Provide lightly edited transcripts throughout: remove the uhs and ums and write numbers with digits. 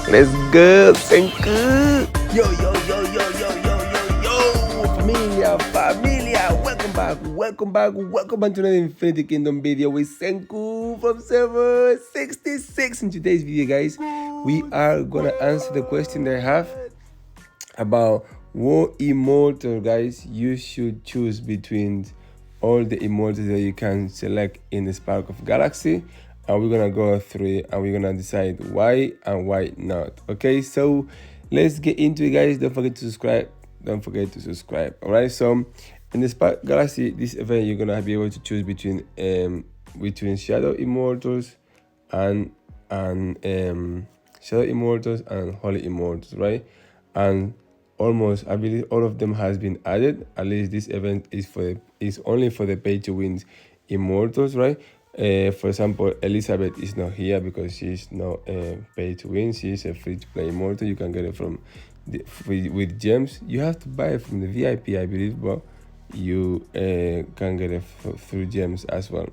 Let's go, Senku. Yo. Familia. Welcome back to another Infinity Kingdom video with Senku from server 66. In today's video, guys, we are gonna answer the question that I have about what immortal, guys, you should choose between all the immortals that you can select in the Spark of Galaxy, and we're gonna go through it and we're gonna decide why and why not. Okay, so let's get into it, guys. Don't forget to subscribe. All right, so in the Spark Galaxy, this event, you're gonna be able to choose between Shadow Immortals and Shadow Immortals and Holy Immortals, right? And almost, I believe, all of them has been added. At least this event is only for the pay to win immortals, right? For example, Elizabeth is not here because she's not pay to win. She's a free to play immortal. You can get it from with gems. You have to buy it from the VIP, I believe, but you can get it through gems as well.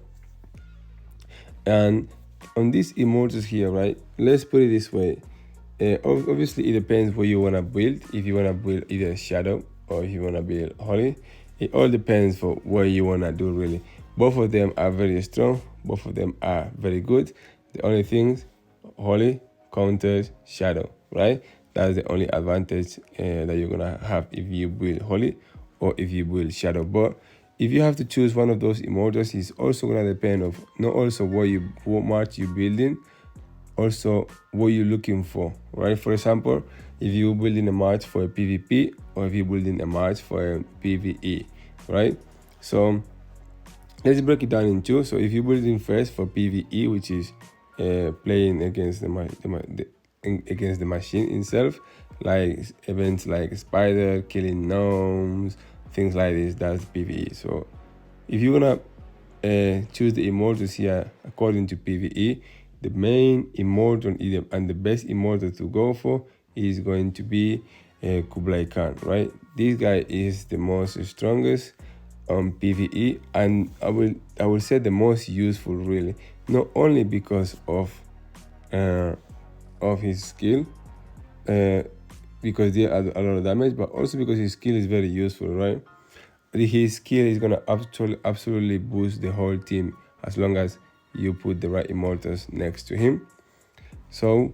And on these immortals here, right? Let's put it this way. Obviously, it depends what you want to build. If you want to build either Shadow or if you want to build Holy, it all depends for what you want to do, really. Both of them are very strong. Both of them are very good. The only things, Holy counters Shadow, right? That's the only advantage that you're going to have if you build Holy or if you build Shadow. But if you have to choose one of those immortals, it's also going to depend of not also what much you're building, also what you're looking for, right? For example, if you're building a match for a PvP or if you're building a match for a PvE, right? So let's break it down in two. So if you're building first for PvE, which is playing against against the machine itself, like events like spider, killing gnomes, things like this, that's PvE. So if you're gonna choose the immortals here according to PvE, the main immortal and the best immortal to go for is going to be Kublai Khan, right? This guy is the most strongest on PvE, and I will say the most useful, really, not only because of his skill, because they add a lot of damage, but also because his skill is very useful, right? His skill is gonna absolutely boost the whole team as long as you put the right immortals next to him. So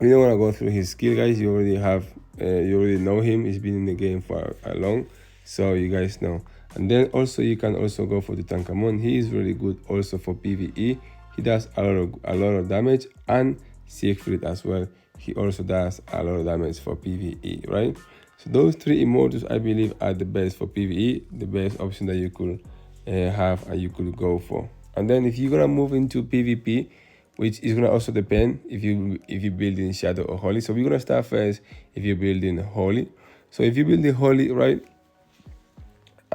we don't want to go through his skill, guys. You already know him. He's been in the game for a long, so you guys know. And then also you can also go for the Tutankhamun. He is really good also for PvE. He does a lot of damage, and Siegfried as well. He also does a lot of damage for PvE, right? So those three immortals, I believe, are the best for PvE, the best option that you could have and you could go for. And then if you're gonna move into PvP, which is gonna also depend if you build in Shadow or Holy. So we're gonna start first if you're building Holy. So if you're building Holy, right?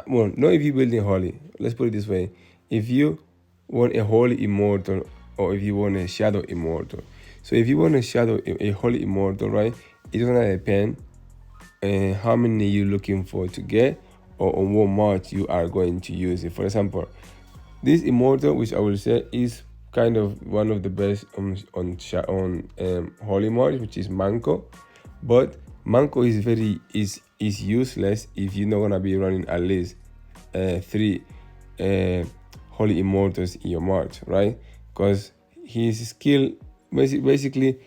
Well, not if you're building Holy. Let's put it this way: if you want a Holy Immortal or if you want a Shadow Immortal. So if you want a Holy Immortal, right? It's gonna depend how many you're looking for to get, or on what march you are going to use it. For example, this immortal, which I will say is kind of one of the best on Holy March, which is Manco. But Manco is useless if you're not gonna be running at least 3 Holy Immortals in your march, right? Because his skill basically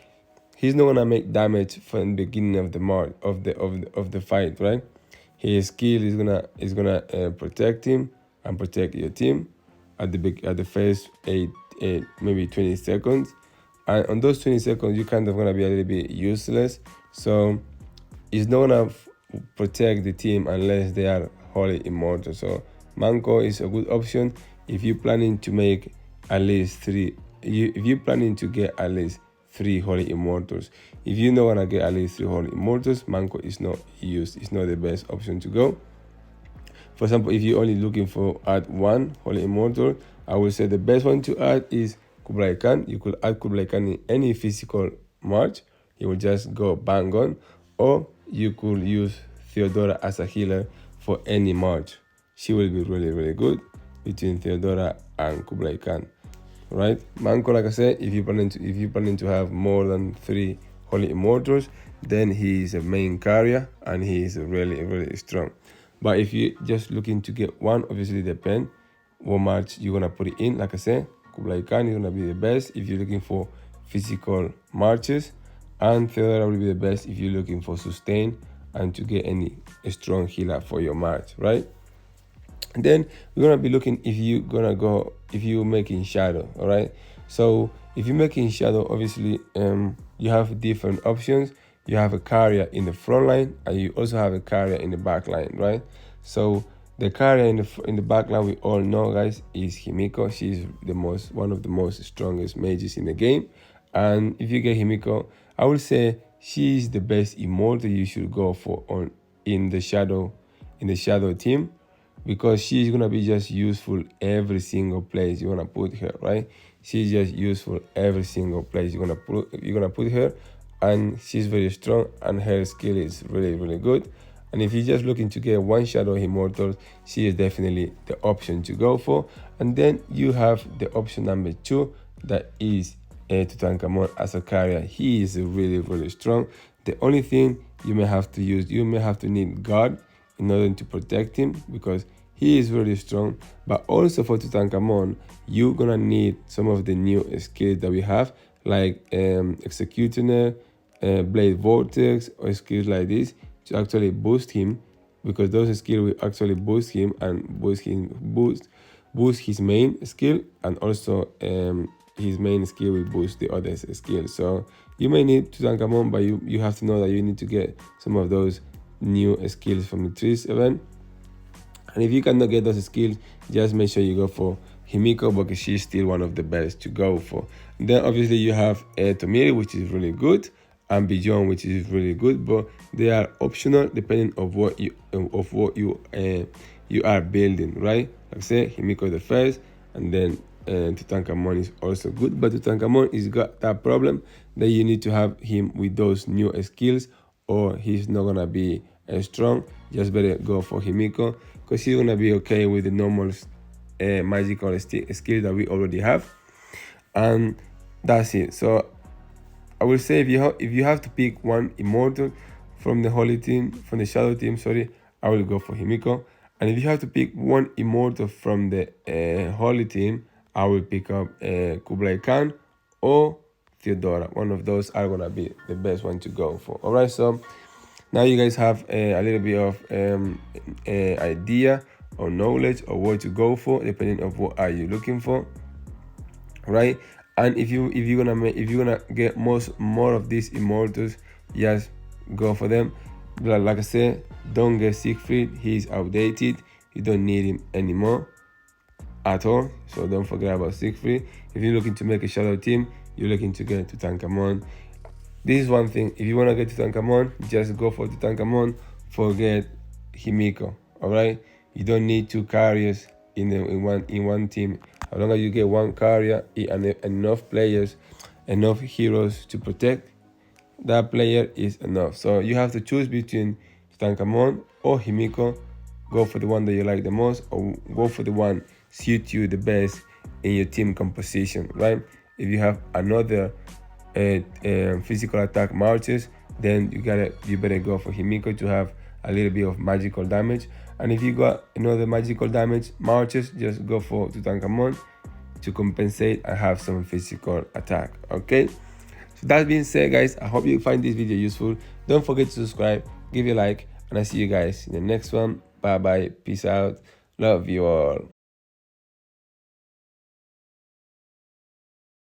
he's not gonna make damage from the beginning of the march of the fight, right? His skill is gonna protect him and protect your team at the first 8 maybe 20 seconds, and on those 20 seconds you're kind of gonna be a little bit useless. So it's not gonna protect the team unless they are Holy Immortal. So Manco is a good option if you're planning to make at least 3. If you're planning to get at least 3 Holy Immortals. If you don't wanna get at least 3 Holy Immortals, Manco is not used. It's not the best option to go. For example, if you're only looking for add 1 Holy Immortal, I would say the best one to add is Kublai Khan. You could add Kublai Khan in any physical march. He will just go bang on. Or you could use Theodora as a healer for any march. She will be really, really good between Theodora and Kublai Khan, right? Manco, like I said, if you're planning to have more than 3 Holy Immortals, then he is a main carrier and he is really strong. But if you just looking to get one, obviously depend what match you're gonna put it in. Like I said, Kublai Khan is gonna be the best if you're looking for physical marches, and Theodora will be the best if you're looking for sustain and to get any strong healer for your march, right? And then we're gonna be looking if you're making shadow. All right, so if you're making shadow, obviously you have different options. You have a carrier in the front line and you also have a carrier in the back line, right? So the carrier in the back line, we all know, guys, is Himiko. She's one of the most strongest mages in the game. And if you get Himiko, I would say she's the best immortal you should go for in the shadow team, because she's gonna be just useful every single place you wanna put her, right? She's just useful every single place you're gonna put her, and she's very strong and her skill is really good. And if you're just looking to get one shadow immortal, she is definitely the option to go for. And then you have the option number 2, that is Tutankhamun as a carrier. He is really strong. The only thing you may have to need God in order to protect him, because he is really strong. But also for Tutankhamun, you're gonna need some of the new skills that we have, like Executioner, Blade Vortex, or skills like this to actually boost him, because those skills will actually boost him and boost his main skill, and also his main skill will boost the other skills. So you may need Tutankhamun, but you have to know that you need to get some of those new skills from the trees event. And if you cannot get those skills, just make sure you go for Himiko, because she's still one of the best to go for. And then obviously you have Tomiri, which is really good, and Beyond, which is really good, but they are optional depending on what you are building, right? Like I say, Himiko the first, and then Tutankhamun is also good, but Tutankhamun is got that problem that you need to have him with those new skills, or he's not gonna be strong. Just better go for Himiko, because he's gonna be okay with the normal magical skills that we already have, and that's it. So I will say if you have to pick one immortal from the shadow team, I will go for Himiko. And if you have to pick one immortal from the holy team, I will pick up Kublai Khan or Theodora. One of those are gonna be the best one to go for. All right, so now you guys have a little bit of idea or knowledge of what to go for, depending on what are you looking for, right? And if you're gonna get more of these immortals, just go for them. But like I said, don't get Siegfried. He's outdated. You don't need him anymore at all. So don't forget about Siegfried. If you're looking to make a shadow team, you're looking to get Tutankhamun. This is one thing. If you wanna get Tutankhamun, just go for Tutankhamun. Forget Himiko. All right. You don't need 2 carriers in one team. As long as you get 1 carrier and enough players, enough heroes to protect, that player is enough. So you have to choose between Tutankhamun or Himiko. Go for the one that you like the most, or go for the one suit you the best in your team composition, right? If you have another physical attack marches, then you better go for Himiko to have a little bit of magical damage. And if you got another magical damage marches, just go for Tutankhamun to compensate and have some physical attack. Okay, so that being said, guys, I hope you find this video useful. Don't forget to subscribe, give a like, and I see you guys in the next one. Bye bye, peace out, love you all.